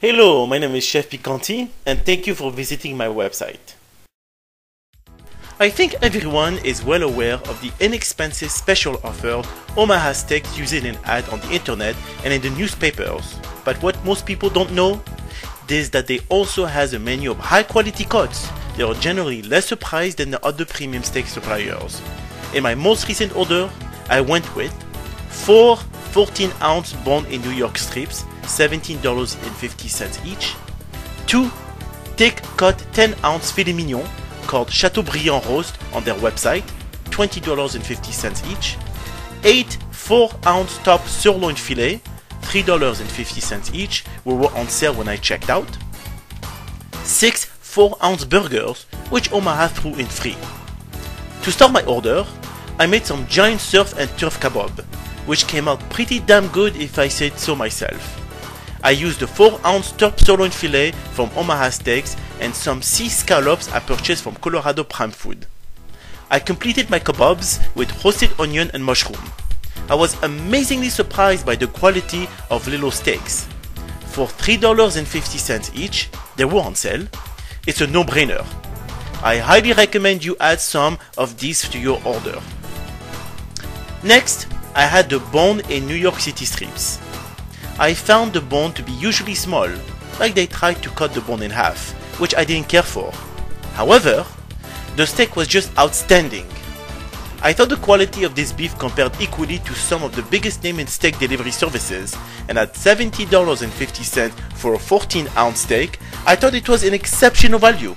Hello, my name is Chef Picanti and thank you for visiting my website. I think everyone is well aware of the inexpensive special offer Omaha Steaks uses in ad on the internet and in the newspapers. But what most people don't know is that they also has a menu of high quality cuts. They are generally lesser priced than the other premium steak suppliers. In my most recent order, I went with 4 14-ounce bone-in New York strips, $17.50 each, 2 thick cut 10-ounce filet mignon called Chateaubriand roast on their website, $20.50 each, 8 4-ounce top sirloin filet, $3.50 each, were on sale when I checked out, 6 4-ounce burgers, which Omaha threw in free. To start my order, I made some giant surf and turf kebab, which came out pretty damn good if I say so myself. I used the 4-ounce top sirloin filet from Omaha Steaks and some sea scallops I purchased from Colorado Prime Food. I completed my kebabs with roasted onion and mushroom. I was amazingly surprised by the quality of little steaks. For $3.50 each, they were on sale. It's a no-brainer. I highly recommend you add some of these to your order. Next, I had the bone in New York City strips. I found the bone to be usually small, like they tried to cut the bone in half, which I didn't care for. However, the steak was just outstanding. I thought the quality of this beef compared equally to some of the biggest names in steak delivery services, and at $70.50 for a 14-ounce steak, I thought it was an exceptional value.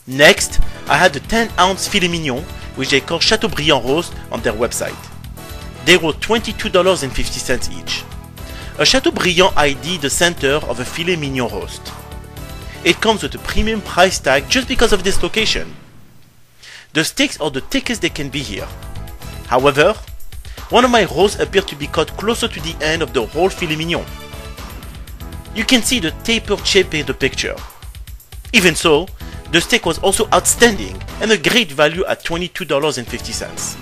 Next, I had the 10-ounce filet mignon, which they call Chateaubriand roast on their website. They were $22.50 each. A Chateaubriand ID the center of a filet mignon roast. It comes with a premium price tag just because of this location. The steaks are the thickest they can be here. However, one of my roasts appeared to be cut closer to the end of the whole filet mignon. You can see the tapered shape in the picture. Even so, the steak was also outstanding and a great value at $22.50.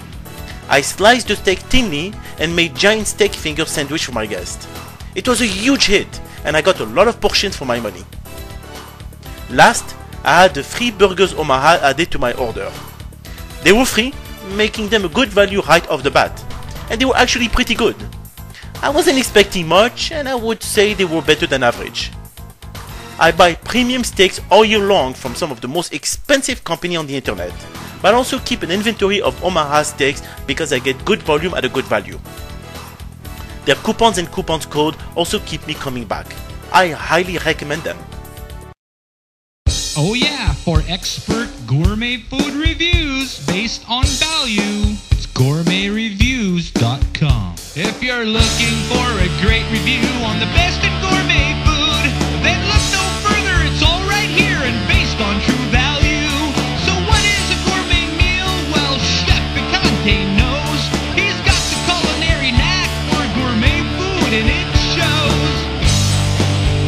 I sliced the steak thinly and made giant steak finger sandwich for my guest. It was a huge hit and I got a lot of portions for my money. Last, I had the free burgers Omaha added to my order. They were free, making them a good value right off the bat, and they were actually pretty good. I wasn't expecting much and I would say they were better than average. I buy premium steaks all year long from some of the most expensive companies on the internet, but I also keep an inventory of Omaha steaks because I get good volume at a good value. Their coupons and coupons code also keep me coming back. I highly recommend them. Oh yeah, for expert gourmet food reviews based on value, it's gourmetreviews.com. If you're looking for a great review on the best in gourmet food, then look no further, it's all right here and based on true value. So what is a gourmet meal? Well, Chef Picante knows. He's got the culinary knack for gourmet food and it shows.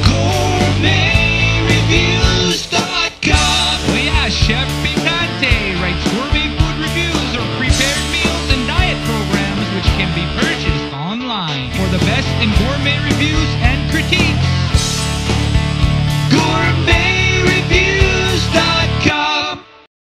Gourmetreviews.com. Oh yeah, Chef Picante writes gourmet food reviews or prepared meals and diet programs which can be purchased online. For the best in gourmet reviews and critiques, Gourmet